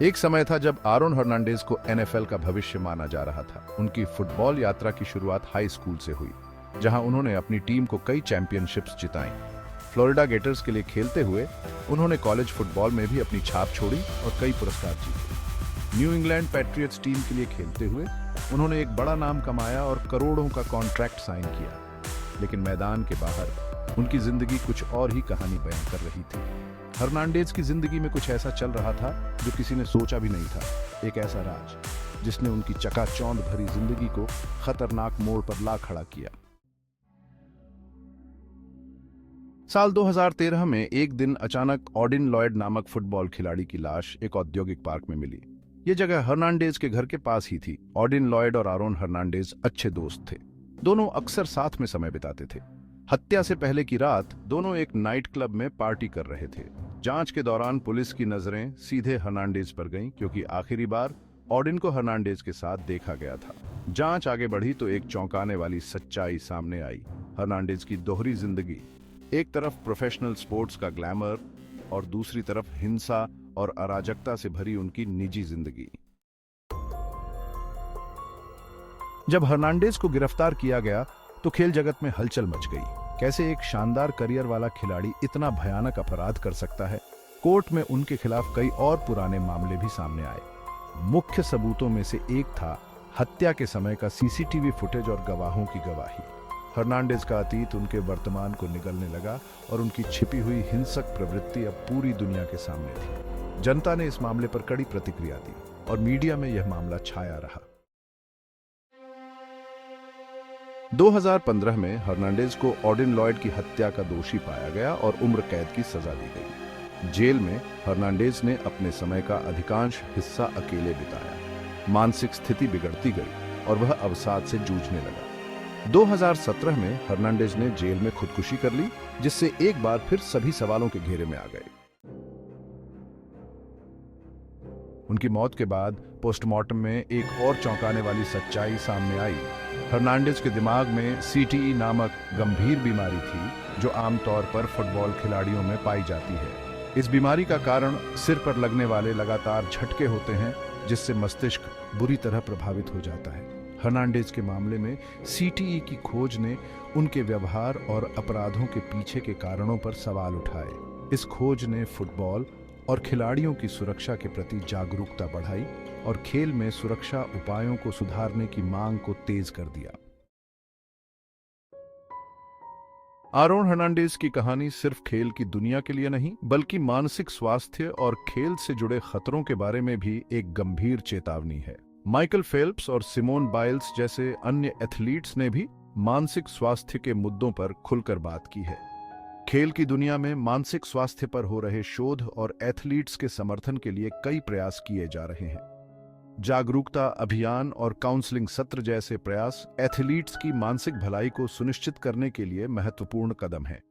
एक समय था जब आरोन हर्नांडेज को एनएफएल का भविष्य माना जा रहा था। उनकी फुटबॉल यात्रा की शुरुआत हाई स्कूल से हुई, जहां उन्होंने अपनी टीम को कई चैंपियनशिप्स जिताई। फ्लोरिडा गेटर्स के लिए खेलते हुए उन्होंने कॉलेज फुटबॉल में भी अपनी छाप छोड़ी और कई पुरस्कार जीते। न्यू इंग्लैंड पैट्रियट्स टीम के लिए खेलते हुए उन्होंने एक बड़ा नाम कमाया और करोड़ों का कॉन्ट्रैक्ट साइन किया। लेकिन मैदान के बाहर उनकी जिंदगी कुछ और ही कहानी बयां कर रही थी। हर्नांडेज की जिंदगी में कुछ ऐसा चल रहा था जो किसी ने सोचा भी नहीं था। एक ऐसा राज जिसने उनकी चकाचौंध भरी जिंदगी को खतरनाक मोड़ पर ला खड़ा किया। साल 2013 में एक दिन अचानक ऑडिन लॉयड नामक फुटबॉल खिलाड़ी की लाश एक औद्योगिक पार्क में मिली। ये जगह हर्नांडेज के घर के पास ही थी। ऑडिन लॉयड और आरोन हर्नांडेज अच्छे दोस्त थे। दोनों अक्सर साथ में समय बिताते थे। हत्या से पहले की रात दोनों एक नाइट क्लब में पार्टी कर रहे थे। जांच के दौरान पुलिस की नजरें सीधे हर्नांडेज पर गईं, क्योंकि आखिरी बार ऑडिन को हर्नांडेज के साथ देखा गया था। जांच आगे बढ़ी तो एक चौंकाने वाली सच्चाई सामने आई। हर्नांडेज की दोहरी जिंदगी, एक तरफ प्रोफेशनल स्पोर्ट्स का ग्लैमर और दूसरी तरफ हिंसा और अराजकता से भरी उनकी निजी जिंदगी। जब हर्नांडेज को गिरफ्तार किया गया तो खेल जगत में हलचल मच गई। कैसे एक शानदार करियर वाला खिलाड़ी इतना भयानक अपराध कर सकता है? कोर्ट में उनके खिलाफ कई और पुराने मामले भी सामने आए। मुख्य सबूतों में से एक था हत्या के समय का सीसीटीवी फुटेज और गवाहों की गवाही। हर्नांडेज का अतीत उनके वर्तमान को निगलने लगा और उनकी छिपी हुई हिंसक प्रवृत्ति अब पूरी दुनिया के सामने थी। जनता ने इस मामले पर कड़ी प्रतिक्रिया दी और मीडिया में यह मामला छाया रहा। 2015 में हर्नांडेज को ऑडिन लॉयड की हत्या का दोषी पाया गया और उम्र कैद की सजा दी गई। जेल में हर्नांडेज ने अपने समय का अधिकांश हिस्सा अकेले बिताया। मानसिक स्थिति बिगड़ती गई और वह अवसाद से जूझने लगा। 2017 में हर्नांडेज ने जेल में खुदकुशी कर ली, जिससे एक बार फिर सभी सवालों के घेरे में आ गए। उनकी मौत के बाद पोस्टमार्टम में एक और चौंकाने वाली सच्चाई सामने आई। हर्नांडेज के दिमाग में सीटीई नामक गंभीर बीमारी थी, जो आमतौर पर फुटबॉल खिलाड़ियों में पाई जाती है। इस बीमारी का कारण सिर पर लगने वाले लगातार झटके होते हैं, जिससे मस्तिष्क बुरी तरह प्रभावित हो जाता है। हर्नांडेज के मामले में सीटीई की खोज ने उनके व्यवहार और अपराधों के पीछे के कारणों पर सवाल उठाए। इस खोज ने फुटबॉल और खिलाड़ियों की सुरक्षा के प्रति जागरूकता बढ़ाई और खेल में सुरक्षा उपायों को सुधारने की मांग को तेज कर दिया। आरोन हर्नांडेज की कहानी सिर्फ खेल की दुनिया के लिए नहीं, बल्कि मानसिक स्वास्थ्य और खेल से जुड़े खतरों के बारे में भी एक गंभीर चेतावनी है। माइकल फेल्प्स और सिमोन बाइल्स जैसे अन्य एथलीट्स ने भी मानसिक स्वास्थ्य के मुद्दों पर खुलकर बात की है। खेल की दुनिया में मानसिक स्वास्थ्य पर हो रहे शोध और एथलीट्स के समर्थन के लिए कई प्रयास किए जा रहे हैं। जागरूकता अभियान और काउंसलिंग सत्र जैसे प्रयास एथलीट्स की मानसिक भलाई को सुनिश्चित करने के लिए महत्वपूर्ण कदम हैं।